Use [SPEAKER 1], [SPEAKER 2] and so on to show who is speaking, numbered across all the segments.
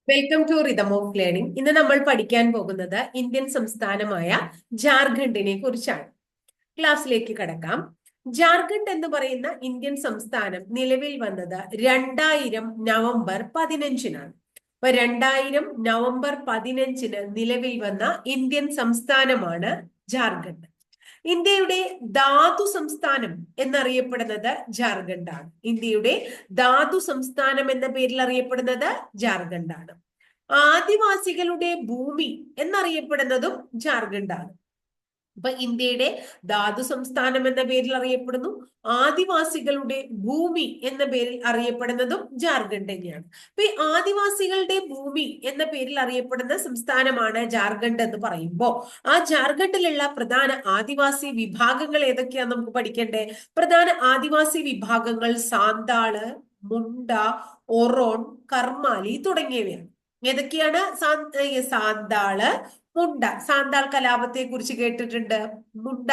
[SPEAKER 1] Welcome to rhythm of learning. ഇന്ന് നമ്മൾ പഠിക്കാൻ പോകുന്നത് ഇന്ത്യൻ സംസ്ഥാനമായ ജാർഖണ്ഡിനെ കുറിച്ചാണ്. ക്ലാസ്സിലേക്ക് കടക്കാം. ജാർഖണ്ഡ് എന്ന് പറയുന്ന ഇന്ത്യൻ സംസ്ഥാനം നിലവിൽ വന്നത് 2000 നവംബർ 15-നാണ്. അപ്പൊ 2000 നവംബർ 15 നിലവിൽ വന്ന ഇന്ത്യൻ സംസ്ഥാനമാണ് ജാർഖണ്ഡ്. ഇന്ത്യയുടെ ധാതു സംസ്ഥാനം എന്നറിയപ്പെടുന്നത് ജാർഖണ്ഡാണ്. ഇന്ത്യയുടെ ധാതു സംസ്ഥാനം എന്ന പേരിൽ അറിയപ്പെടുന്നത് ജാർഖണ്ഡാണ്. ആദിവാസികളുടെ ഭൂമി എന്നറിയപ്പെടുന്നതും ജാർഖണ്ഡാണ്. അപ്പൊ ഇന്ത്യയുടെ ധാതു സംസ്ഥാനം എന്ന പേരിൽ അറിയപ്പെടുന്നു, ആദിവാസികളുടെ ഭൂമി എന്ന പേരിൽ അറിയപ്പെടുന്നതും ജാർഖണ്ഡ് തന്നെയാണ്. അപ്പൊ ഈ ആദിവാസികളുടെ ഭൂമി എന്ന പേരിൽ അറിയപ്പെടുന്ന സംസ്ഥാനമാണ് ജാർഖണ്ഡ് എന്ന് പറയുമ്പോൾ ആ ജാർഖണ്ഡിലുള്ള പ്രധാന ആദിവാസി വിഭാഗങ്ങൾ ഏതൊക്കെയാന്ന് നമുക്ക് പഠിക്കണ്ടേ. പ്രധാന ആദിവാസി വിഭാഗങ്ങൾ സാന്താള്, മുണ്ട, ഒറോൺ, കർമാലി തുടങ്ങിയവയാണ്. ഏതൊക്കെയാണ്? സാന്താള്, മുണ്ട. സാന്താൾ കലാപത്തെ കുറിച്ച് കേട്ടിട്ടുണ്ട്. മുണ്ട,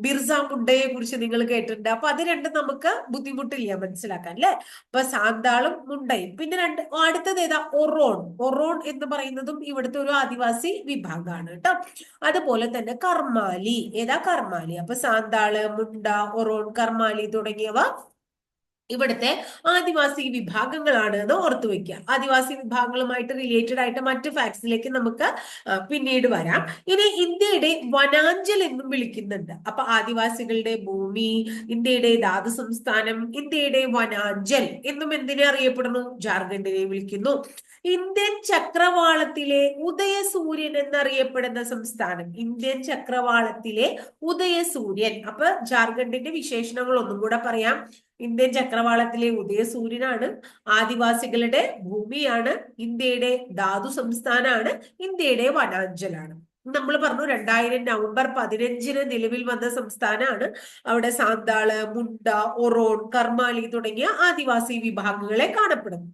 [SPEAKER 1] ബിർസ മുണ്ടയെ കുറിച്ച് നിങ്ങൾ കേട്ടിട്ടുണ്ട്. അപ്പൊ അത് രണ്ടും നമുക്ക് ബുദ്ധിമുട്ടില്ല മനസ്സിലാക്കാൻ, അല്ലെ? അപ്പൊ സാന്താളും മുണ്ടയും. പിന്നെ അടുത്തത് ഏതാ? ഒറോൺ. ഒറോൺ എന്ന് പറയുന്നതും ഇവിടുത്തെ ഒരു ആദിവാസി വിഭാഗമാണ് കേട്ടോ. അതുപോലെ തന്നെ കർമാലി. ഏതാ? കർമാലി. അപ്പൊ സാന്താള്, മുണ്ട, ഒറോൺ, കർമാലി തുടങ്ങിയവ ഇവിടുത്തെ ആദിവാസി വിഭാഗങ്ങളാണ് എന്ന് ഓർത്തു വെക്കുക. ആദിവാസി വിഭാഗങ്ങളുമായിട്ട് റിലേറ്റഡ് ആയിട്ട് മറ്റു ഫാക്ട്സിലേക്ക് നമുക്ക് പിന്നീട് വരാം. ഇനി ഇന്ത്യയുടെ വനാഞ്ചൽ എന്നും വിളിക്കുന്നുണ്ട്. അപ്പൊ ആദിവാസികളുടെ ഭൂമി, ഇന്ത്യയുടെ ധാതു സംസ്ഥാനം, ഇന്ത്യയുടെ വനാഞ്ചൽ എന്നും എന്തിനെ അറിയപ്പെടുന്നു? ജാർഖണ്ഡിനെ വിളിക്കുന്നു. ഇന്ത്യൻ ചക്രവാളത്തിലെ ഉദയസൂര്യൻ എന്നറിയപ്പെടുന്ന സംസ്ഥാനം. ഇന്ത്യൻ ചക്രവാളത്തിലെ ഉദയസൂര്യൻ. അപ്പൊ ജാർഖണ്ഡിന്റെ വിശേഷണങ്ങൾ ഒന്നും കൂടെ പറയാം. ഇന്ത്യൻ ചക്രവാളത്തിലെ ഉദയസൂര്യനാണ്, ആദിവാസികളുടെ ഭൂമിയാണ്, ഇന്ത്യയുടെ ധാതു സംസ്ഥാനമാണ്, ഇന്ത്യയുടെ വനാഞ്ചലാണ്. നമ്മൾ പറഞ്ഞു 2000 നവംബർ 15 നിലവിൽ വന്ന സംസ്ഥാനമാണ്. അവിടെ സാന്താള്, മുണ്ട, ഒറോൺ, കർമാലി തുടങ്ങിയ ആദിവാസി വിഭാഗങ്ങളെ കാണപ്പെടുന്നു.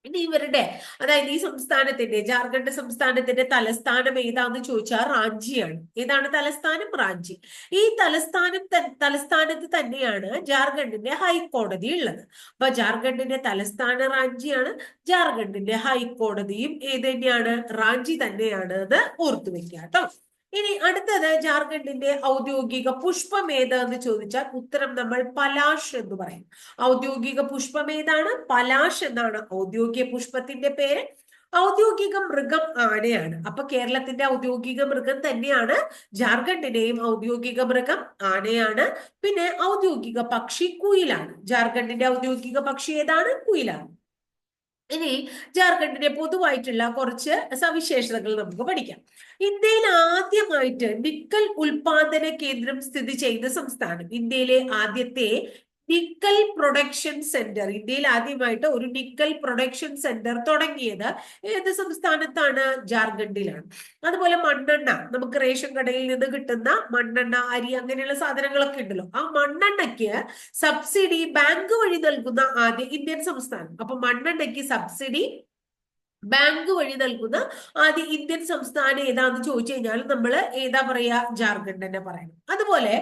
[SPEAKER 1] ഇനി ഇവരുടെ, അതായത് ഈ സംസ്ഥാനത്തിന്റെ, ജാർഖണ്ഡ് സംസ്ഥാനത്തിന്റെ തലസ്ഥാനം ഏതാന്ന് ചോദിച്ചാൽ റാഞ്ചിയാണ്. ഏതാണ് തലസ്ഥാനം? റാഞ്ചി. ഈ തലസ്ഥാനത്ത് തന്നെയാണ് ജാർഖണ്ഡിന്റെ ഹൈക്കോടതി ഉള്ളത്. അപ്പൊ ജാർഖണ്ഡിന്റെ തലസ്ഥാന റാഞ്ചിയാണ്, ജാർഖണ്ഡിന്റെ ഹൈക്കോടതിയും ഏത് തന്നെയാണ്? റാഞ്ചി തന്നെയാണ് എന്ന് ഓർത്തു വെക്കുക കേട്ടോ. ഇനി അടുത്തത്, ജാർഖണ്ഡിന്റെ ഔദ്യോഗിക പുഷ്പം ഏതാന്ന് ചോദിച്ചാൽ ഉത്തരം നമ്മൾ പലാഷ് എന്ന് പറയും. ഔദ്യോഗിക പുഷ്പം ഏതാണ്? പലാഷ് എന്നാണ് ഔദ്യോഗിക പുഷ്പത്തിന്റെ പേര്. ഔദ്യോഗിക മൃഗം ആനയാണ്. അപ്പൊ കേരളത്തിന്റെ ഔദ്യോഗിക മൃഗം തന്നെയാണ് ജാർഖണ്ഡിന്റെയും ഔദ്യോഗിക മൃഗം ആനയാണ്. പിന്നെ ഔദ്യോഗിക പക്ഷി കുയിലാണ്. ജാർഖണ്ഡിന്റെ ഔദ്യോഗിക പക്ഷി ഏതാണ്? കുയിലാണ്. ഇനി ജാർഖണ്ഡിന്റെ പൊതുവായിട്ടുള്ള കുറച്ച് സവിശേഷതകൾ നമുക്ക് പഠിക്കാം. ഇന്ത്യയിൽ ആദ്യമായിട്ട് നിക്കൽ ഉൽപാദന കേന്ദ്രം സ്ഥിതി ചെയ്ത സംസ്ഥാനം. ഇന്ത്യയിലെ ആദ്യത്തെ നിക്കൽ പ്രൊഡക്ഷൻ സെന്റർ, ഇന്ത്യയിൽ ആദ്യമായിട്ട് ഒരു നിക്കൽ പ്രൊഡക്ഷൻ സെന്റർ തുടങ്ങിയത് ഏത് സംസ്ഥാനത്താണ്? ജാർഖണ്ഡിലാണ്. അതുപോലെ മണ്ണെണ്ണ, നമുക്ക് റേഷൻ കടയിൽ നിന്ന് കിട്ടുന്ന മണ്ണെണ്ണ, അരി, അങ്ങനെയുള്ള സാധനങ്ങളൊക്കെ ഉണ്ടല്ലോ, ആ മണ്ണെണ്ണയ്ക്ക് സബ്സിഡി ബാങ്ക് വഴി നൽകുന്ന ആദ്യ ഇന്ത്യൻ സംസ്ഥാനം. അപ്പൊ മണ്ണെണ്ണയ്ക്ക് സബ്സിഡി ബാങ്ക് വഴി നൽകുന്ന ആദ്യ ഇന്ത്യൻ സംസ്ഥാനം ഏതാന്ന് ചോദിച്ചു കഴിഞ്ഞാൽ നമ്മൾ ഏതാ പറയാ? ജാർഖണ്ഡ് തന്നെ പറയണം. അതുപോലെ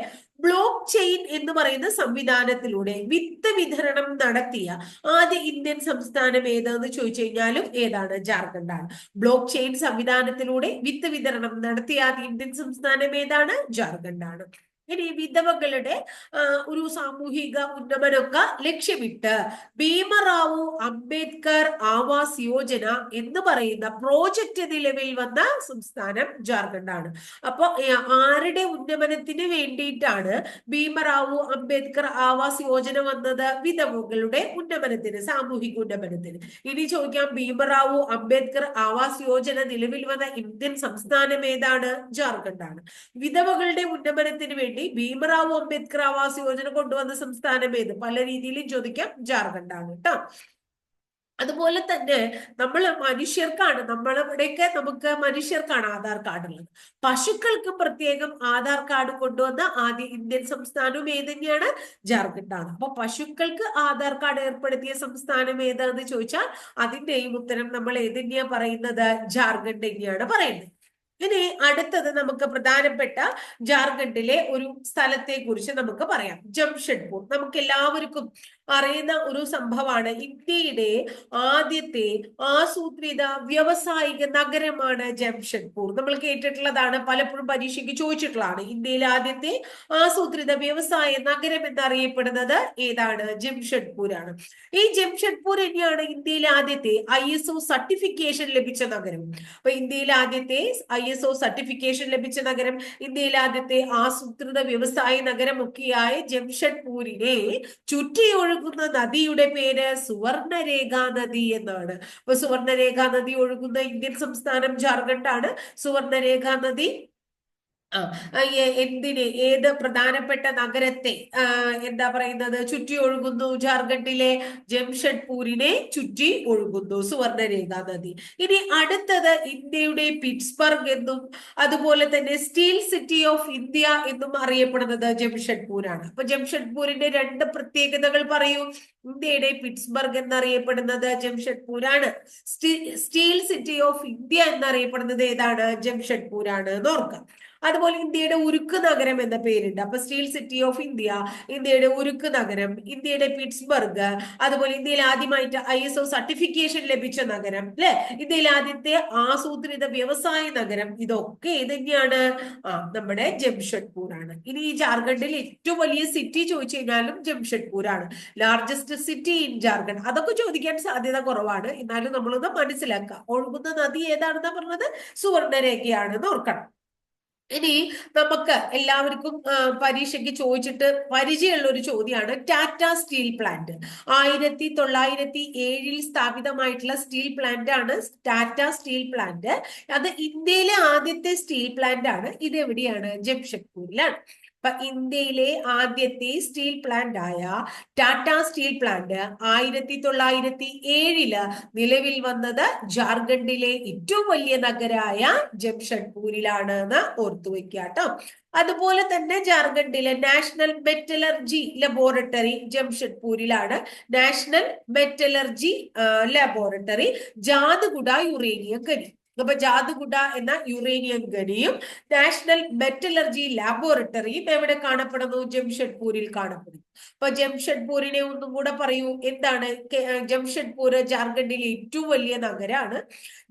[SPEAKER 1] ബ്ലോക്ക് ചെയിൻ എന്ന് പറയുന്ന സംവിധാനത്തിലൂടെ വിത്ത് വിതരണം നടത്തിയ ആദ്യ ഇന്ത്യൻ സംസ്ഥാനം ഏതാന്ന് ചോദിച്ചു കഴിഞ്ഞാലും ഏതാണ്? ജാർഖണ്ഡാണ്. ബ്ലോക്ക് ചെയിൻ സംവിധാനത്തിലൂടെ വിത്ത് വിതരണം നടത്തിയ ആദ്യ ഇന്ത്യൻ സംസ്ഥാനം ഏതാണ്? ജാർഖണ്ഡാണ്. ഇനി വിധവകളുടെ ഒരു സാമൂഹിക ഉന്നമനമൊക്കെ ലക്ഷ്യമിട്ട് ഭീമറാവു അംബേദ്കർ ആവാസ് യോജന എന്ന് പറയുന്ന പ്രോജക്റ്റ് നിലവിൽ വന്ന സംസ്ഥാനം ജാർഖണ്ഡാണ്. അപ്പൊ ആരുടെ ഉന്നമനത്തിന് വേണ്ടിയിട്ടാണ് ഭീമറാവു അംബേദ്കർ ആവാസ് യോജന വന്നത്? വിധവകളുടെ ഉന്നമനത്തിന്, സാമൂഹിക ഉന്നമനത്തിന്. ഇനി ചോദിക്കാം, ഭീമറാവു അംബേദ്കർ ആവാസ് യോജന നിലവിൽ വന്ന ഇന്ത്യൻ സംസ്ഥാനം ഏതാണ്? ജാർഖണ്ഡാണ്. വിധവകളുടെ ഉന്നമനത്തിന് വേണ്ടി ഭീമറാവു അംബേദ്കർ ആവാസ് യോജന കൊണ്ടുവന്ന സംസ്ഥാനം ഏത്? പല രീതിയിലും ചോദിക്കാം. ജാർഖണ്ഡാണ് കേട്ടോ. അതുപോലെ തന്നെ നമ്മൾ മനുഷ്യർക്കാണ്, നമ്മളിവിടെയൊക്കെ നമുക്ക് മനുഷ്യർക്കാണ് ആധാർ കാർഡ് ഉള്ളത്. പശുക്കൾക്ക് പ്രത്യേകം ആധാർ കാർഡ് കൊണ്ടുവന്ന ആദ്യ ഇന്ത്യൻ സംസ്ഥാനവും ഏത് തന്നെയാണ്? ജാർഖണ്ഡാണ്. അപ്പൊ പശുക്കൾക്ക് ആധാർ കാർഡ് ഏർപ്പെടുത്തിയ സംസ്ഥാനം ഏതാന്ന് ചോദിച്ചാൽ അതിന്റെയും ഉത്തരം നമ്മൾ ഏത് തന്നെയാ പറയുന്നത്? ജാർഖണ്ഡ് തന്നെയാണ് പറയുന്നത്. ഇനി അടുത്തത് നമുക്ക് പ്രധാനപ്പെട്ട ജാർഖണ്ഡിലെ ഒരു സ്ഥലത്തെ കുറിച്ച് നമുക്ക് പറയാം. ജംഷഡ്പൂർ. നമുക്ക് എല്ലാവർക്കും അറിയുന്ന ഒരു സംഭവമാണ്. ഇന്ത്യയുടെ ആദ്യത്തെ ആസൂത്രിത വ്യാവസായിക നഗരമാണ് ജംഷഡ്പൂർ. നമ്മൾ കേട്ടിട്ടുള്ളതാണ്, പലപ്പോഴും പരീക്ഷയ്ക്ക് ചോദിച്ചിട്ടുള്ളതാണ്. ഇന്ത്യയിലെ ആദ്യത്തെ ആസൂത്രിത വ്യവസായ നഗരം എന്നറിയപ്പെടുന്നത് ഏതാണ്? ജംഷഡ്പൂർ ആണ്. ഈ ജംഷഡ്പൂർ തന്നെയാണ് ഇന്ത്യയിലെ ആദ്യത്തെ ISO സർട്ടിഫിക്കേഷൻ ലഭിച്ച നഗരം. അപ്പൊ ഇന്ത്യയിലെ ആദ്യത്തെ ISO സർട്ടിഫിക്കേഷൻ ലഭിച്ച നഗരം, ഇന്ത്യയിലെ ആദ്യത്തെ ആസൂത്രിത വ്യവസായ നഗരമൊക്കെയായ ജംഷഡ്പൂരിനെ ചുറ്റി ഒഴുകുന്ന നദിയുടെ പേര് സുവർണരേഖാ നദി എന്നാണ്. അപ്പൊ സുവർണരേഖാ നദി ഒഴുകുന്ന ഇന്ത്യൻ സംസ്ഥാനം ജാർഖണ്ഡ് ആണ്. സുവർണരേഖാ നദി ഏത് പ്രധാനപ്പെട്ട നഗരത്തെ എന്താ പറയുന്നത്, ചുറ്റി ഒഴുകുന്നു? ജാർഖണ്ഡിലെ ജംഷഡ്പൂരിനെ ചുറ്റി ഒഴുകുന്നു സുവർണരേഖാ നദി. ഇനി അടുത്തത് ഇന്ത്യയുടെ പിറ്റ്സ്ബർഗ് എന്നും അതുപോലെ തന്നെ സ്റ്റീൽ സിറ്റി ഓഫ് ഇന്ത്യ എന്നും അറിയപ്പെടുന്നത് ജംഷഡ്പൂരാണ്. അപ്പൊ ജംഷഡ്പൂരിന്റെ രണ്ട് പ്രത്യേകതകൾ പറയൂ. ഇന്ത്യയുടെ പിറ്റ്സ്ബർഗ് എന്നറിയപ്പെടുന്നത് ജംഷഡ്പൂരാണ്. സ്റ്റീൽ സിറ്റി ഓഫ് ഇന്ത്യ എന്നറിയപ്പെടുന്നത് ഏതാണ്? ജംഷഡ്പൂരാണ് എന്ന് ഓർക്കാം. അതുപോലെ ഇന്ത്യയുടെ ഉരുക്ക് നഗരം എന്ന പേരുണ്ട്. അപ്പൊ സ്റ്റീൽ സിറ്റി ഓഫ് ഇന്ത്യ, ഇന്ത്യയുടെ ഉരുക്ക് നഗരം, ഇന്ത്യയുടെ പിറ്റ്സ്ബർഗ്, അതുപോലെ ഇന്ത്യയിൽ ആദ്യമായിട്ട് ISO സർട്ടിഫിക്കേഷൻ ലഭിച്ച നഗരം, അല്ലെ, ഇന്ത്യയിൽ ആദ്യത്തെ ആസൂത്രിത വ്യവസായ നഗരം, ഇതൊക്കെ ഏതന്നെയാണ്? നമ്മുടെ ജംഷഡ്പൂർ ആണ്. ഇനി ഈ ജാർഖണ്ഡിൽ ഏറ്റവും വലിയ സിറ്റി ചോദിച്ചു കഴിഞ്ഞാലും ജംഷഡ്പൂർ ആണ്. Largest city in Jharkhand. അതൊക്കെ ചോദിക്കാൻ സാധ്യത കുറവാണ്, എന്നാലും നമ്മളൊന്ന് മനസ്സിലാക്കുക. ഒഴുകുന്ന നദി ഏതാണെന്ന് പറഞ്ഞത്? സുവർണരേഖയാണെന്ന് ഓർക്കണം. ഇനി നമുക്ക് എല്ലാവർക്കും പരീക്ഷയ്ക്ക് ചോദിച്ചിട്ട് പരിചയമുള്ള ഒരു ചോദ്യമാണ് ടാറ്റ സ്റ്റീൽ പ്ലാന്റ്. 1907 സ്ഥാപിതമായിട്ടുള്ള സ്റ്റീൽ പ്ലാന്റ് ആണ് ടാറ്റ സ്റ്റീൽ പ്ലാന്റ്. അത് ഇന്ത്യയിലെ ആദ്യത്തെ സ്റ്റീൽ പ്ലാന്റ് ആണ്. ഇത് എവിടെയാണ്? ജംഷഡ്പൂരിലാണ്. അപ്പൊ ഇന്ത്യയിലെ ആദ്യത്തെ സ്റ്റീൽ പ്ലാന്റ് ആയ ടാറ്റ സ്റ്റീൽ പ്ലാന്റ് 1907 നിലവിൽ വന്നത് ജാർഖണ്ഡിലെ ഏറ്റവും വലിയ നഗരായ ജംഷഡ്പൂരിലാണ് എന്ന് ഓർത്തു വെക്കുക കേട്ടോ. അതുപോലെ തന്നെ ജാർഖണ്ഡിലെ നാഷണൽ മെറ്റലർജി ലബോറട്ടറി ജംഷഡ്പൂരിലാണ്. National metallurgy laboratory Jaduguda uranium ഖനി. അപ്പൊ ജാദുഗുഡ എന്ന യുറേനിയം ഖനിയും നാഷണൽ മെറ്റലർജി ലാബോറട്ടറിയും എവിടെ കാണപ്പെടുന്നു? ജംഷഡ്പൂരിൽ കാണപ്പെടുന്നു. അപ്പൊ ജംഷഡ്പൂരിനെ ഒന്നും കൂടെ പറയൂ, എന്താണ്? ജംഷഡ്പൂർ ജാർഖണ്ഡിലെ ഏറ്റവും വലിയ നഗരാണ്.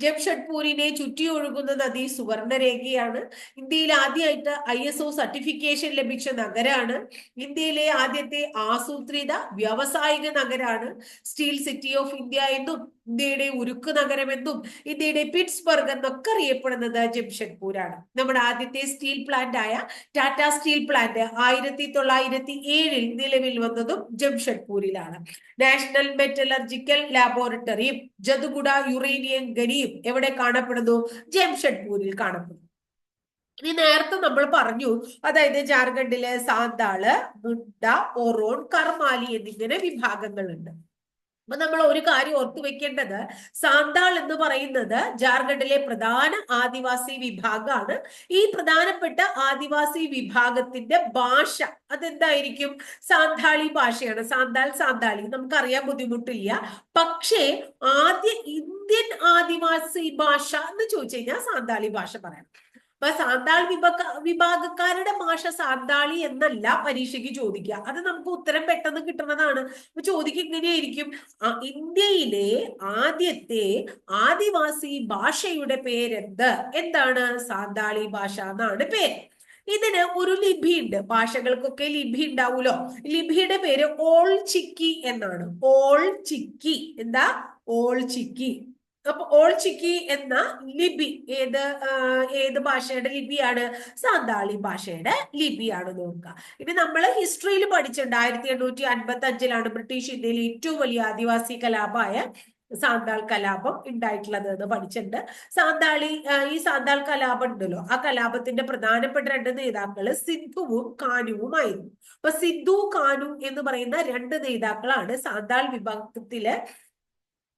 [SPEAKER 1] ജംഷഡ്പൂരിനെ ചുറ്റി ഒഴുകുന്ന നദി സുവർണരേഖയാണ്. ഇന്ത്യയിൽ ആദ്യമായിട്ട് ISO സർട്ടിഫിക്കേഷൻ ലഭിച്ച നഗരാണ്. ഇന്ത്യയിലെ ആദ്യത്തെ ആസൂത്രിത വ്യാവസായിക നഗരാണ്. സ്റ്റീൽ സിറ്റി ഓഫ് ഇന്ത്യ എന്നും ഇന്ത്യയുടെ ഉരുക്ക് നഗരം എന്നും ഇന്ത്യയുടെ പിറ്റ്സ്ബർഗ് എന്നൊക്കെ അറിയപ്പെടുന്നത് ജംഷഡ്പൂരാണ്. നമ്മുടെ ആദ്യത്തെ സ്റ്റീൽ പ്ലാന്റ് ആയ ടാറ്റ സ്റ്റീൽ പ്ലാന്റ് 1907 നിലവിൽ വന്നതും ജംഷഡ്പൂരിലാണ്. നാഷണൽ മെറ്റലർജിക്കൽ ലാബോറട്ടറിയും ജദുഗുഡ യുറേനിയം ഖനിയും എവിടെ കാണപ്പെടുന്നു? ജംഷഡ്പൂരിൽ കാണപ്പെടുന്നു. ഇനി നേരത്തെ നമ്മൾ പറഞ്ഞു, അതായത് ജാർഖണ്ഡിലെ സാന്താള്, മുണ്ട, ഒറോൺ, കർമാലി എന്നിങ്ങനെ വിഭാഗങ്ങളുണ്ട്. അപ്പൊ നമ്മൾ ഒരു കാര്യം ഓർത്തു വെക്കേണ്ടത്, സാന്താൾ എന്ന് പറയുന്നത് ജാർഖണ്ഡിലെ പ്രധാന ആദിവാസി വിഭാഗമാണ്. ഈ പ്രധാനപ്പെട്ട ആദിവാസി വിഭാഗത്തിന്റെ ഭാഷ അതെന്തായിരിക്കും? സാന്താളി ഭാഷയാണ്. സാന്താളി നമുക്കറിയാൻ ബുദ്ധിമുട്ടില്ല. പക്ഷേ ആദ്യ ഇന്ത്യൻ ആദിവാസി ഭാഷ എന്ന് ചോദിച്ചു കഴിഞ്ഞാൽ സാന്താളി ഭാഷ പറയണം. അപ്പൊ സാന്താൾ വിഭാഗക്കാരുടെ ഭാഷ സാന്താളി എന്നല്ല പരീക്ഷയ്ക്ക് ചോദിക്കുക. അത് നമുക്ക് ഉത്തരം പെട്ടെന്ന് കിട്ടുന്നതാണ്. അപ്പൊ ചോദിക്കുക ഇങ്ങനെയായിരിക്കും, ഇന്ത്യയിലെ ആദ്യത്തെ ആദിവാസി ഭാഷയുടെ പേരെന്ത്? എന്താണ്? സാന്താളി ഭാഷ എന്നാണ് പേര്. ഇതിന് ഒരു ലിപി ഉണ്ട്. ഭാഷകൾക്കൊക്കെ ലിപി ഉണ്ടാവൂലോ. ലിപിയുടെ പേര് ഓൾ ചിക്കി എന്നാണ്. ഓൾ ചിക്കി. എന്താ? ഓൾ ചിക്കി. അപ്പൊ ഓൾ ചിക്കി എന്ന ലിപി ഏത് ഭാഷയുടെ ലിപിയാണ്? സാന്താളി ഭാഷയുടെ ലിപിയാണ്. നോക്കുക. ഇനി നമ്മൾ ഹിസ്റ്ററിയിൽ പഠിച്ചിട്ടുണ്ട്, 1855 ബ്രിട്ടീഷ് ഇന്ത്യയിലെ ഏറ്റവും വലിയ ആദിവാസി കലാപമായ സാന്താൾ കലാപം ഉണ്ടായിട്ടുള്ളത് എന്ന് പഠിച്ചിട്ടുണ്ട്. ഈ സാന്താൾ കലാപം ഉണ്ടല്ലോ, ആ കലാപത്തിന്റെ പ്രധാനപ്പെട്ട രണ്ട് നേതാക്കള് സിദ്ധുവും കാനുവുമായിരുന്നു. അപ്പൊ സിദ്ധു, കാനു എന്ന് പറയുന്ന രണ്ട് നേതാക്കളാണ് സാന്താൾ വിഭാഗത്തിലെ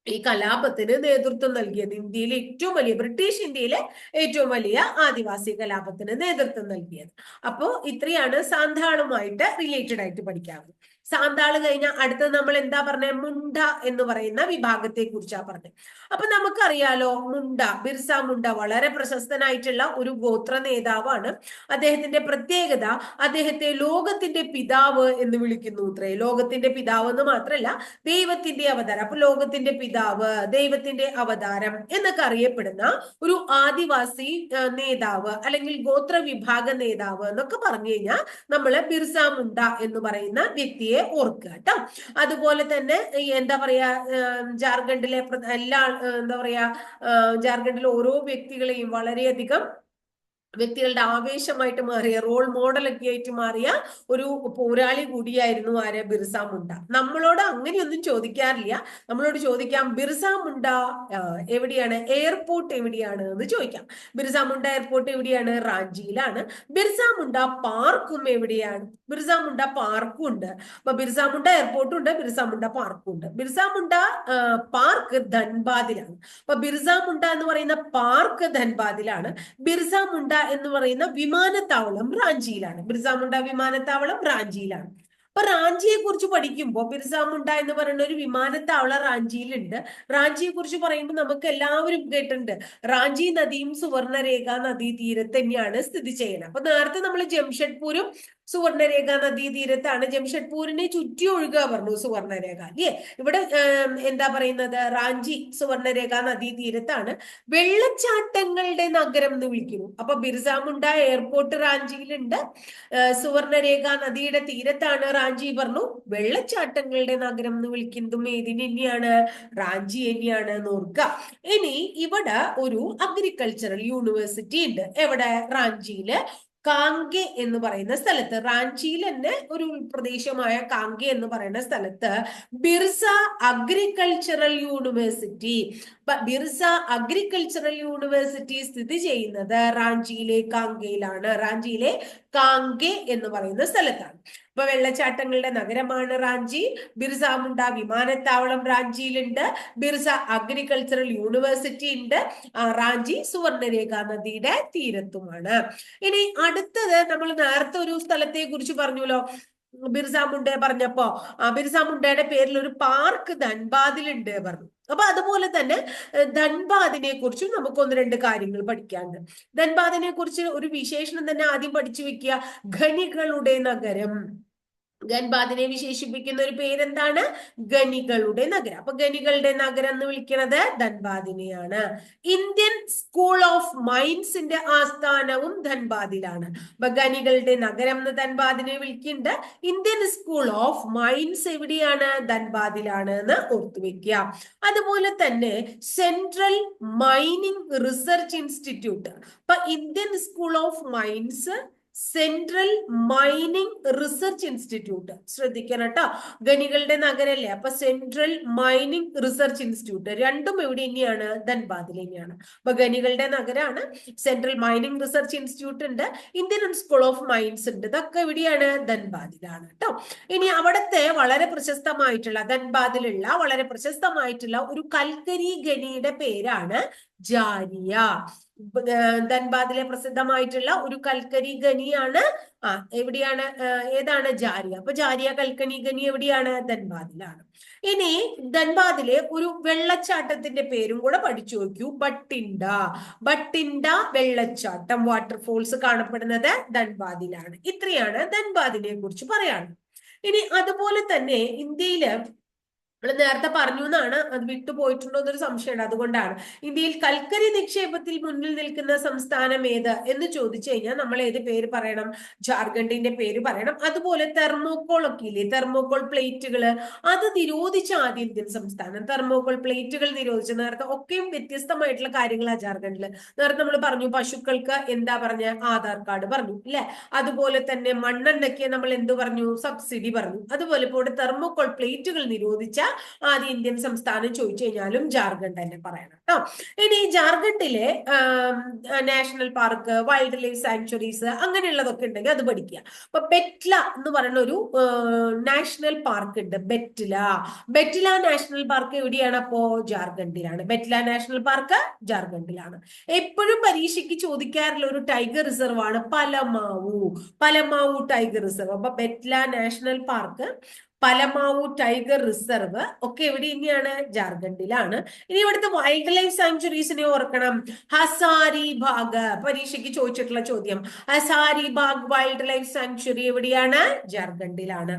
[SPEAKER 1] ഈ കലാപത്തിന് നേതൃത്വം നൽകിയത്. ഇന്ത്യയിലെ ഏറ്റവും വലിയ, ബ്രിട്ടീഷ് ഇന്ത്യയിലെ ഏറ്റവും വലിയ ആദിവാസി കലാപത്തിന് നേതൃത്വം നൽകിയത്. അപ്പോ ഇത്രയാണ് സാന്താളുമായിട്ട് റിലേറ്റഡ് ആയിട്ട് പഠിക്കാവുന്നത്. സാന്താള് കഴിഞ്ഞ അടുത്തത് നമ്മൾ എന്താ പറഞ്ഞത്? മുണ്ട എന്ന് പറയുന്ന വിഭാഗത്തെ കുറിച്ചാ പറഞ്ഞത്. അപ്പൊ നമുക്കറിയാലോ, ബിർസ മുണ്ട വളരെ പ്രശസ്തനായിട്ടുള്ള ഒരു ഗോത്ര നേതാവാണ്. അദ്ദേഹത്തിന്റെ പ്രത്യേകത, അദ്ദേഹത്തെ ലോകത്തിന്റെ പിതാവ് എന്ന് വിളിക്കുന്നു. ഇത്രേ, ലോകത്തിന്റെ പിതാവ് എന്ന് മാത്രമല്ല, ദൈവത്തിന്റെ അവതാരം. അപ്പൊ ലോകത്തിന്റെ പിതാവ്, ദൈവത്തിന്റെ അവതാരം എന്നൊക്കെ അറിയപ്പെടുന്ന ഒരു ആദിവാസി നേതാവ് അല്ലെങ്കിൽ ഗോത്ര വിഭാഗ നേതാവ് എന്നൊക്കെ പറഞ്ഞു കഴിഞ്ഞാൽ നമ്മള് ബിർസ മുണ്ട എന്ന് പറയുന്ന വ്യക്തിയെ ഓർക്കുക കേട്ടോ. അതുപോലെ തന്നെ എന്താ പറയാ, ജാർഖണ്ഡിലെ എല്ലാ എന്താ പറയാ, ജാർഖണ്ഡിലെ ഓരോ വ്യക്തികളെയും വളരെയധികം വ്യക്തികളുടെ ആവേശമായിട്ട് മാറിയ, റോൾ മോഡലൊക്കെ ആയിട്ട് മാറിയ ഒരു പോരാളി കൂടിയായിരുന്നു ആര്? ബിർസ മുണ്ട. നമ്മളോട് അങ്ങനെയൊന്നും ചോദിക്കാറില്ല. നമ്മളോട് ചോദിക്കാം ബിർസ മുണ്ട എവിടെയാണ്, എയർപോർട്ട് എവിടെയാണ് എന്ന് ചോദിക്കാം. ബിർസ മുണ്ട എയർപോർട്ട് എവിടെയാണ്? റാഞ്ചിയിലാണ്. ബിർസ മുണ്ട പാർക്കും എവിടെയാണ്? ബിർസ മുണ്ട പാർക്കും ഉണ്ട്. അപ്പൊ ബിർസ മുണ്ട എയർപോർട്ടും ഉണ്ട്, ബിർസ മുണ്ട പാർക്കും ഉണ്ട്. ബിർസ മുണ്ട പാർക്ക് ധൻബാദിലാണ്. അപ്പൊ ബിർസ മുണ്ട എന്ന് പറയുന്ന പാർക്ക് ധൻബാദിലാണ്. ബിർസ മുണ്ട എന്ന് പറയുന്ന വിമാനത്താവളം റാഞ്ചിയിലാണ്. ബിർസ മുണ്ട വിമാനത്താവളം റാഞ്ചിയിലാണ്. അപ്പൊ റാഞ്ചിയെ കുറിച്ച് പഠിക്കുമ്പോൾ ബിർസ മുണ്ട എന്ന് പറയുന്ന ഒരു വിമാനത്താവളം റാഞ്ചിയിലുണ്ട്. റാഞ്ചിയെ കുറിച്ച് പറയുമ്പോൾ നമുക്ക് എല്ലാവരും കേട്ടിട്ടുണ്ട്, റാഞ്ചി നദിയും സുവർണരേഖ നദീ തീരത്ത് തന്നെയാണ് സ്ഥിതി ചെയ്യുന്നത്. അപ്പൊ നേരത്തെ നമ്മൾ ജംഷഡ്പൂരും സുവർണരേഖ നദീ തീരത്താണ്. ജംഷഡ്പൂരിനെ ചുറ്റി ഒഴുകുക പറഞ്ഞു സുവർണരേഖ, അല്ലേ? ഇവിടെ എന്താ പറയുന്നത്? റാഞ്ചി സുവർണരേഖ നദീ തീരത്താണ്. വെള്ളച്ചാട്ടങ്ങളുടെ നഗരം എന്ന് വിളിക്കുന്നു. അപ്പൊ ബിർസ മുണ്ട എയർപോർട്ട് റാഞ്ചിയിലുണ്ട്, സുവർണരേഖ നദിയുടെ തീരത്താണ് റാഞ്ചി പറഞ്ഞു. വെള്ളച്ചാട്ടങ്ങളുടെ നഗരം എന്ന് വിളിക്കുന്നതും ഏതിന് തന്നെയാണ്? റാഞ്ചി തന്നെയാണ് എന്ന് ഓർക്കുക. ഇനി ഇവിടെ ഒരു അഗ്രികൾച്ചറൽ യൂണിവേഴ്സിറ്റി ഉണ്ട്. എവിടെ? റാഞ്ചിയില് കാങ്കെ എന്ന് പറയുന്ന സ്ഥലത്ത്. റാഞ്ചിയിൽ തന്നെ ഒരു ഉൾപ്രദേശമായ കാങ്കെ എന്ന് പറയുന്ന സ്ഥലത്ത് Birsa agricultural university. Birsa agricultural university സ്ഥിതി ചെയ്യുന്നത് റാഞ്ചിയിലെ കാങ്കയിലാണ്. റാഞ്ചിയിലെ കാങ്കെ എന്ന് പറയുന്ന സ്ഥലത്താണ്. ഇപ്പൊ വെള്ളച്ചാട്ടങ്ങളുടെ നഗരമാണ് റാഞ്ചി. ബിർസ മുണ്ട വിമാനത്താവളം റാഞ്ചിയിലുണ്ട്. ബിർസ അഗ്രികൾച്ചറൽ യൂണിവേഴ്സിറ്റി ഉണ്ട്. റാഞ്ചി സുവർണരേഖ നദിയുടെ തീരത്തുമാണ്. ഇനി അടുത്തത്, നമ്മൾ നേരത്തെ ഒരു സ്ഥലത്തെ കുറിച്ച് പറഞ്ഞല്ലോ, ബിർസ മുണ്ടയെ പറഞ്ഞപ്പോ ബിർസ മുണ്ടയുടെ പേരിൽ ഒരു പാർക്ക് ധൻബാദിലുണ്ട് പറഞ്ഞു. അപ്പൊ അതുപോലെ തന്നെ ധൻബാദിനെ കുറിച്ചും നമുക്ക് ഒന്ന് രണ്ട് കാര്യങ്ങൾ പഠിക്കാനുണ്ട്. ധൻബാദിനെ കുറിച്ച് ഒരു വിശേഷണം തന്നെ ആദ്യം പഠിച്ചു വെക്കുക, ഖനികളുടെ നഗരം. ധൻബാദിനെ വിശേഷിപ്പിക്കുന്ന ഒരു പേരെന്താണ്? ഖനികളുടെ നഗരം. അപ്പൊ ഖനികളുടെ നഗരം എന്ന് വിളിക്കുന്നത് ധൻബാദിനെയാണ്. ഇന്ത്യൻ സ്കൂൾ ഓഫ് മൈൻസിന്റെ ആസ്ഥാനവും ധൻബാദിലാണ്. അപ്പൊ ഖനികളുടെ നഗരം എന്ന് ധൻബാദിനെ വിളിക്കുന്നുണ്ട്. ഇന്ത്യൻ സ്കൂൾ ഓഫ് മൈൻസ് എവിടെയാണ്? ധൻബാദിലാണ് എന്ന് ഓർത്തുവെക്കുക. അതുപോലെ തന്നെ സെൻട്രൽ മൈനിങ് റിസർച്ച് ഇൻസ്റ്റിറ്റ്യൂട്ട്. അപ്പൊ Indian school of mines, central mining research institute. ശ്രദ്ധിക്കണം കേട്ടോ, ഖനികളുടെ നഗരല്ലേ, അപ്പൊ സെൻട്രൽ മൈനിങ് റിസർച്ച് ഇൻസ്റ്റിറ്റ്യൂട്ട് രണ്ടും എവിടെ തന്നെയാണ്? ധൻബാദിൽ തന്നെയാണ്. അപ്പൊ ഖനികളുടെ നഗരാണ്, സെൻട്രൽ മൈനിങ് റിസർച്ച് ഇൻസ്റ്റിറ്റ്യൂട്ട് ഉണ്ട്, ഇന്ത്യൻ സ്കൂൾ ഓഫ് മൈൻസ് ഉണ്ട്. ഇതൊക്കെ എവിടെയാണ്? ധൻബാദിലാണ് കേട്ടോ. ഇനി അവിടുത്തെ വളരെ പ്രശസ്തമായിട്ടുള്ള, ധൻബാദിലുള്ള വളരെ പ്രശസ്തമായിട്ടുള്ള ഒരു കൽക്കരി ഖനിയുടെ പേരാണ് ജാരിയ. ധൻബാദിലെ പ്രസിദ്ധമായിട്ടുള്ള ഒരു കൽക്കരി ഖനിയാണ് എവിടെയാണ്? ഏതാണ്? ജാരിയ. അപ്പൊ ജാരിയ കൽക്കരി ഖനി എവിടെയാണ്? ധൻബാദിലാണ്. ഇനി ധൻബാദിലെ ഒരു വെള്ളച്ചാട്ടത്തിന്റെ പേരും കൂടെ പഠിച്ചു നോക്കൂ, ബട്ടിൻഡ. ബട്ടിൻഡ വെള്ളച്ചാട്ടം, വാട്ടർഫോൾസ് കാണപ്പെടുന്നത് ധൻബാദിലാണ്. ഇത്രയാണ് ധൻബാദിനെ കുറിച്ച് പറയാനുള്ളത്. ഇനി അതുപോലെ തന്നെ ഇന്ത്യയില് നമ്മൾ നേരത്തെ പറഞ്ഞു എന്നാണ്, അത് വിട്ടുപോയിട്ടുണ്ടോ എന്നൊരു സംശയമുണ്ട്, അതുകൊണ്ടാണ്. ഇന്ത്യയിൽ കൽക്കരി നിക്ഷേപത്തിൽ മുന്നിൽ നിൽക്കുന്ന സംസ്ഥാനം ഏത് എന്ന് ചോദിച്ചു കഴിഞ്ഞാൽ നമ്മൾ ഏത് പേര് പറയണം? ജാർഖണ്ഡിന്റെ പേര് പറയണം. അതുപോലെ തെർമോകോൾ ഒക്കെ ഇല്ലേ, തെർമോകോൾ പ്ലേറ്റുകള്, അത് നിരോധിച്ച ആദ്യ ഇന്ത്യൻ സംസ്ഥാനം. തെർമോകോൾ പ്ലേറ്റുകൾ നിരോധിച്ച, നേരത്തെ ഒക്കെയും വ്യത്യസ്തമായിട്ടുള്ള കാര്യങ്ങളാണ് ജാർഖണ്ഡില്. നേരത്തെ നമ്മൾ പറഞ്ഞു പശുക്കൾക്ക് എന്താ പറഞ്ഞ? ആധാർ കാർഡ് പറഞ്ഞു അല്ലെ. അതുപോലെ തന്നെ മണ്ണെണ്ണയ്ക്ക് നമ്മൾ എന്ത് പറഞ്ഞു? സബ്സിഡി പറഞ്ഞു. അതുപോലെ ഇപ്പോൾ തെർമോകോൾ പ്ലേറ്റുകൾ നിരോധിച്ച ആദ്യ ഇന്ത്യൻ സംസ്ഥാനം ചോദിച്ചു കഴിഞ്ഞാലും ജാർഖണ്ഡ് തന്നെ പറയണം കേട്ടോ. ഇനി ജാർഖണ്ഡിലെ national park, wild life sanctuaries അങ്ങനെയുള്ളതൊക്കെ ഉണ്ടെങ്കിൽ അത് പഠിക്കുക. അപ്പൊ ബെറ്റ്ല എന്ന് പറയുന്ന ഒരു നാഷണൽ പാർക്ക് ഉണ്ട്, ബെറ്റ്ല. ബെറ്റ്ല നാഷണൽ പാർക്ക് എവിടെയാണ്? അപ്പോ ജാർഖണ്ഡിലാണ്. ബെറ്റ്ല നാഷണൽ പാർക്ക് ജാർഖണ്ഡിലാണ്. എപ്പോഴും പരീക്ഷയ്ക്ക് ചോദിക്കാറുള്ള ഒരു ടൈഗർ റിസർവ് ആണ് പലമാവു. പലമാവു ടൈഗർ റിസർവ്. അപ്പൊ ബെറ്റ്ല നാഷണൽ പാർക്ക് പലമാവു ടൈഗർ റിസർവ് ഒക്കെ എവിടെ തന്നെയാണ്? ജാർഖണ്ഡിലാണ്. ഇനി ഇവിടുത്തെ വൈൽഡ് ലൈഫ് സാങ്ച്വറീസിനെ ഓർക്കണം. ഹസാരിബാഗ്, പരീക്ഷയ്ക്ക് ചോദിച്ചിട്ടുള്ള ചോദ്യം. ഹസാരിബാഗ് വൈൽഡ് ലൈഫ് സാങ്ച്വറി എവിടെയാണ്? ജാർഖണ്ഡിലാണ്.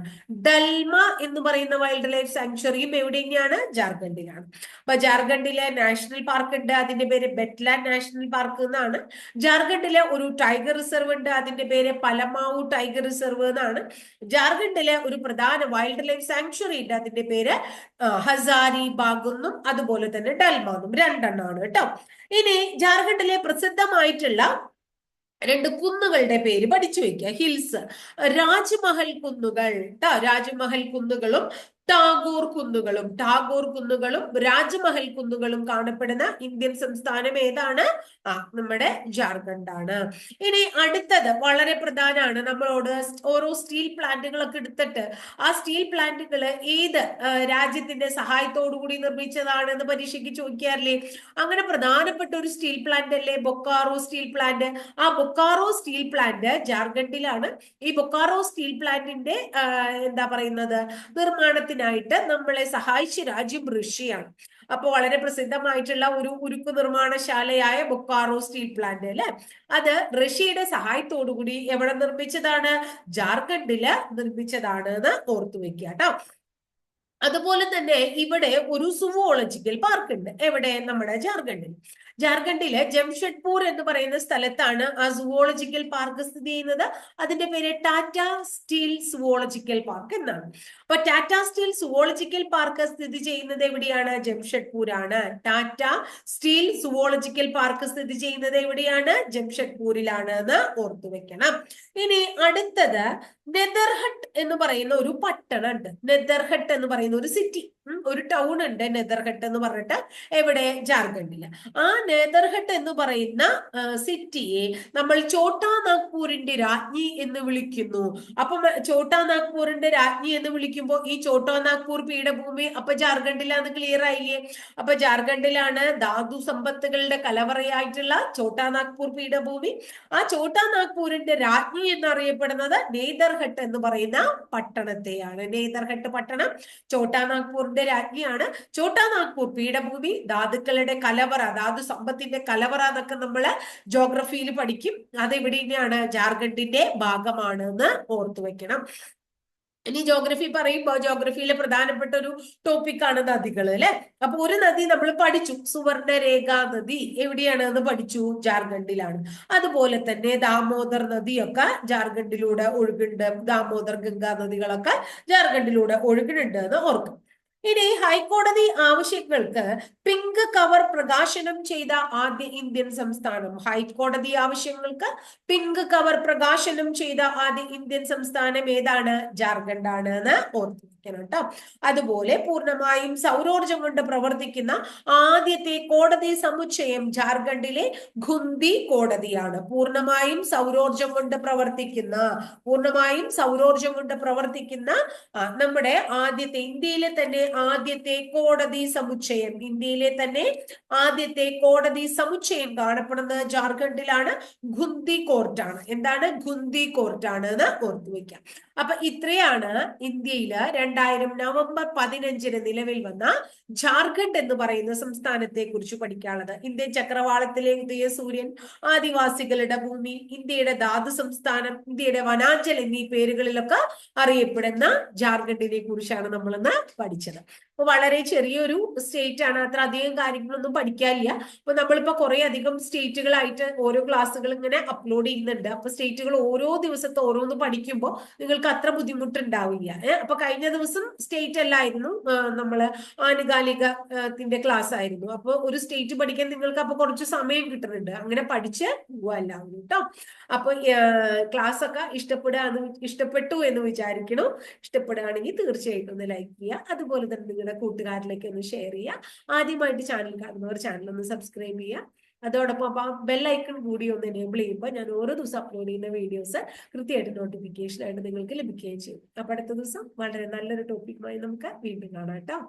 [SPEAKER 1] ഡൽമ എന്ന് പറയുന്ന വൈൽഡ് ലൈഫ് സാങ്ച്വറിയും എവിടെ തന്നെയാണ്? ജാർഖണ്ഡിലാണ്. അപ്പൊ ജാർഖണ്ഡിലെ നാഷണൽ പാർക്ക് ഉണ്ട്, അതിന്റെ പേര് ബെറ്റ്ലാൻഡ് നാഷണൽ പാർക്ക് എന്നാണ്. ജാർഖണ്ഡിലെ ഒരു ടൈഗർ റിസർവ് ഉണ്ട്, അതിന്റെ പേര് പലമാവു ടൈഗർ റിസർവ് എന്നാണ്. ജാർഖണ്ഡിലെ ഒരു പ്രധാന വൈൽഡ് ലൈഫ് സാങ്ച്വറി ഉണ്ട്, അതിന്റെ പേര് ഹസാരി ബാഗ് എന്നും അതുപോലെ തന്നെ ഡൽമ എന്നും, രണ്ടെണ്ണമാണ് കേട്ടോ. ഇനി ജാർഖണ്ഡിലെ പ്രസിദ്ധമായിട്ടുള്ള രണ്ട് കുന്നുകളുടെ പേര് പഠിച്ചു വെക്കുക. ഹിൽസ്, രാജ്മഹൽ കുന്നുകൾ ട്ടോ, രാജ്മഹൽ കുന്നുകളും ടാഗോർ കുന്നുകളും രാജ്മഹൽ കുന്നുകളും കാണപ്പെടുന്ന ഇന്ത്യൻ സംസ്ഥാനം ഏതാണ്? നമ്മുടെ ജാർഖണ്ഡാണ്. ഇനി അടുത്തത് വളരെ പ്രധാനമാണ്. നമ്മളോട് ഓരോ സ്റ്റീൽ പ്ലാന്റുകളൊക്കെ എടുത്തിട്ട് ആ സ്റ്റീൽ പ്ലാന്റുകൾ ഏത് രാജ്യത്തിന്റെ സഹായത്തോടു കൂടി നിർമ്മിച്ചതാണെന്ന് പരീക്ഷയ്ക്ക് ചോദിക്കാറില്ലേ? അങ്ങനെ പ്രധാനപ്പെട്ട ഒരു സ്റ്റീൽ പ്ലാന്റ് അല്ലേ ബൊക്കാറോ സ്റ്റീൽ പ്ലാന്റ്. ആ ബൊക്കാറോ സ്റ്റീൽ പ്ലാന്റ് ജാർഖണ്ഡിലാണ്. ഈ ബൊക്കാറോ സ്റ്റീൽ പ്ലാന്റിന്റെ എന്താ പറയുന്നത്, നിർമ്മാണത്തിനായിട്ട് നമ്മളെ സഹായിച്ച രാജ്യം റഷ്യയാണ്. അപ്പൊ വളരെ പ്രസിദ്ധമായിട്ടുള്ള ഒരു ഉരുക്കു നിർമ്മാണശാലയായ ബൊക്കാറോ സ്റ്റീൽ പ്ലാന്റ് അല്ലെ, അത് റഷ്യയുടെ സഹായത്തോടു കൂടി എവിടെ നിർമ്മിച്ചതാണ്? ജാർഖണ്ഡില് നിർമ്മിച്ചതാണ് എന്ന് ഓർത്തു വെക്കുക കേട്ടോ. അതുപോലെ തന്നെ ഇവിടെ ഒരു സുവോളജിക്കൽ പാർക്ക് ഉണ്ട്. എവിടെ? നമ്മുടെ ജാർഖണ്ഡിലെ ജംഷഡ്പൂർ എന്ന് പറയുന്ന സ്ഥലത്താണ് ആ സുവോളജിക്കൽ പാർക്ക് സ്ഥിതി ചെയ്യുന്നത്. അതിന്റെ പേര് ടാറ്റ സ്റ്റീൽ സുവോളജിക്കൽ പാർക്ക് എന്നാണ്. അപ്പൊ ടാറ്റ സ്റ്റീൽ സുവോളജിക്കൽ പാർക്ക് സ്ഥിതി ചെയ്യുന്നത് എവിടെയാണ്? ജംഷഡ്പൂരാണ്. ടാറ്റ സ്റ്റീൽ സുവോളജിക്കൽ പാർക്ക് സ്ഥിതി ചെയ്യുന്നത് എവിടെയാണ്? ജംഷഡ്പൂരിലാണ് എന്ന് ഓർത്തു വെക്കണം. ഇനി അടുത്തത് നെതർഹട്ട് എന്ന് പറയുന്ന ഒരു പട്ടണം ഉണ്ട്. നെതർഹട്ട് എന്ന് പറയുന്ന ഒരു സിറ്റി, ഒരു ടൗൺ ഉണ്ട് നെതർഹട്ട് എന്ന് പറഞ്ഞിട്ട്. എവിടെ? ജാർഖണ്ഡില്. ആ നെതർഹട്ട് എന്ന് പറയുന്ന സിറ്റിയെ നമ്മൾ ഛോട്ടാ നാഗ്പൂരിന്റെ രാജ്ഞി എന്ന് വിളിക്കുന്നു. അപ്പൊ ഛോട്ടാ നാഗ്പൂരിന്റെ രാജ്ഞി എന്ന് വിളിക്കുമ്പോൾ ഈ ഛോട്ടാ നാഗ്പൂർ പീഠഭൂമി അപ്പൊ ജാർഖണ്ഡിലാന്ന് ക്ലിയർ ആയില്ലേ? അപ്പൊ ജാർഖണ്ഡിലാണ് ധാതു സമ്പത്തുകളുടെ കലവറയായിട്ടുള്ള ഛോട്ടാ നാഗ്പൂർ പീഠഭൂമി. ആ ഛോട്ടാ നാഗ്പൂരിന്റെ രാജ്ഞി എന്നറിയപ്പെടുന്നത് നെയ്തർഹട്ട് എന്ന് പറയുന്ന പട്ടണത്തെയാണ്. നെയ്തർഹട്ട് പട്ടണം ഛോട്ടാ നാഗ്പൂരിന്റെ രാജ്ഞിയാണ്. ഛോട്ടാ നാഗ്പൂർ പീഠഭൂമി, ധാതുക്കളുടെ കലവറ, ധാതു സമ്പത്തിന്റെ കലവറ എന്നൊക്കെ നമ്മള് ജോഗ്രഫിയിൽ പഠിക്കും. അതെവിടെയാണ്? ജാർഖണ്ഡിന്റെ ഭാഗമാണ് എന്ന് ഓർത്തു വെക്കണം. ഇനി ജോഗ്രഫി പറയുമ്പോൾ ജോഗ്രഫിയിലെ പ്രധാനപ്പെട്ട ഒരു ടോപ്പിക്കാണ് നദികൾ അല്ലെ. അപ്പൊ ഒരു നദി നമ്മൾ പഠിച്ചു, സുവർണരേഖ നദി എവിടെയാണ് എന്ന് പഠിച്ചു? ജാർഖണ്ഡിലാണ്. അതുപോലെ തന്നെ ദാമോദർ നദിയൊക്കെ ജാർഖണ്ഡിലൂടെ ഒഴുകുന്നുണ്ട്. ദാമോദർ ഗംഗാ നദികളൊക്കെ ജാർഖണ്ഡിലൂടെ ഒഴുകുന്നുണ്ട് എന്ന് ഓർക്കും. ഇനി ഹൈക്കോടതി ആവശ്യങ്ങൾക്ക് പിങ്ക് കവർ പ്രകാശനം ചെയ്ത ആദ്യ ഇന്ത്യൻ സംസ്ഥാനം. ഹൈക്കോടതി ആവശ്യങ്ങൾക്ക് പിങ്ക് കവർ പ്രകാശനം ചെയ്ത ആദ്യ ഇന്ത്യൻ സംസ്ഥാനം ഏതാണ്? ജാർഖണ്ഡാണ് എന്ന് ഓർത്തിരിക്കണം കേട്ടോ. അതുപോലെ പൂർണ്ണമായും സൗരോർജം കൊണ്ട് പ്രവർത്തിക്കുന്ന ആദ്യത്തെ കോടതി സമുച്ചയം ജാർഖണ്ഡിലെ ഖുന്തി കോടതിയാണ്. പൂർണ്ണമായും സൗരോർജം കൊണ്ട് പ്രവർത്തിക്കുന്ന നമ്മുടെ ആദ്യത്തെ ഇന്ത്യയിലെ തന്നെ ആദ്യത്തെ കോടതി സമുച്ചയം കാണപ്പെടുന്നത് ജാർഖണ്ഡിലാണ്. ഖുന്തി കോർട്ടാണ്. എന്താണ്? ഖുന്തി കോർട്ടാണ് എന്ന് ഓർത്തു വെക്കാം. അപ്പൊ ഇത്രയാണ് ഇന്ത്യയില് 2000 നവംബർ 15 നിലവിൽ വന്ന ജാർഖണ്ഡ് എന്ന് പറയുന്ന സംസ്ഥാനത്തെ കുറിച്ച് പഠിക്കാനുള്ളത്. ഇന്ത്യൻ ചക്രവാളത്തിലെ ഉദയസൂര്യൻ, ആദിവാസികളുടെ ഭൂമി, ഇന്ത്യയുടെ ധാതു സംസ്ഥാനം, ഇന്ത്യയുടെ വനാഞ്ചൽ എന്നീ പേരുകളിലൊക്കെ അറിയപ്പെടുന്ന ജാർഖണ്ഡിനെ കുറിച്ചാണ് നമ്മളിന്ന് പഠിച്ചത്. അപ്പൊ വളരെ ചെറിയൊരു സ്റ്റേറ്റ് ആണ്, അത്ര അധികം കാര്യങ്ങളൊന്നും പഠിക്കാനില്ല. അപ്പൊ നമ്മളിപ്പോ കുറെ അധികം സ്റ്റേറ്റുകളായിട്ട് ഓരോ ക്ലാസ്സുകൾ ഇങ്ങനെ അപ്ലോഡ് ചെയ്യുന്നുണ്ട്. അപ്പൊ സ്റ്റേറ്റുകൾ ഓരോ ദിവസത്തെ ഓരോന്ന് പഠിക്കുമ്പോൾ നിങ്ങൾക്ക് അത്ര ബുദ്ധിമുട്ടുണ്ടാവില്ല. അപ്പൊ കഴിഞ്ഞ ദിവസം സ്റ്റേറ്റ് അല്ലായിരുന്നു, നമ്മള് ആനുകാലികത്തിന്റെ ക്ലാസ് ആയിരുന്നു. അപ്പൊ ഒരു സ്റ്റേറ്റ് പഠിക്കാൻ നിങ്ങൾക്ക് അപ്പൊ കുറച്ച് സമയം കിട്ടുന്നുണ്ട്. അങ്ങനെ പഠിച്ച് പോവല്ലാവും കേട്ടോ. അപ്പൊ ക്ലാസ് ഒക്കെ ഇഷ്ടപ്പെട്ടു എന്ന് വിചാരിക്കണു. ഇഷ്ടപ്പെടുകയാണെങ്കിൽ തീർച്ചയായിട്ടും ഒന്ന് ലൈക്ക് ചെയ്യുക. അതുപോലെ തന്നെ നിങ്ങളുടെ കൂട്ടുകാരിലേക്ക് ഒന്ന് ഷെയർ ചെയ്യുക. ആദ്യമായിട്ട് ചാനൽ കാണുന്നവർ ചാനൽ ഒന്ന് സബ്സ്ക്രൈബ് ചെയ്യുക. അതോടൊപ്പം ആ ബെല്ലൈക്കൺ കൂടി ഒന്ന് എനേബിൾ ചെയ്യുമ്പോൾ ഞാൻ ഓരോ ദിവസം അപ്ലോഡ് ചെയ്യുന്ന വീഡിയോസ് കൃത്യമായിട്ട് നോട്ടിഫിക്കേഷൻ ആയിട്ട് നിങ്ങൾക്ക് ലഭിക്കുകയും ചെയ്യും. അപ്പൊ അടുത്ത ദിവസം വളരെ നല്ലൊരു ടോപ്പിക്കുമായി നമുക്ക് വീണ്ടും കാണാം കേട്ടോ.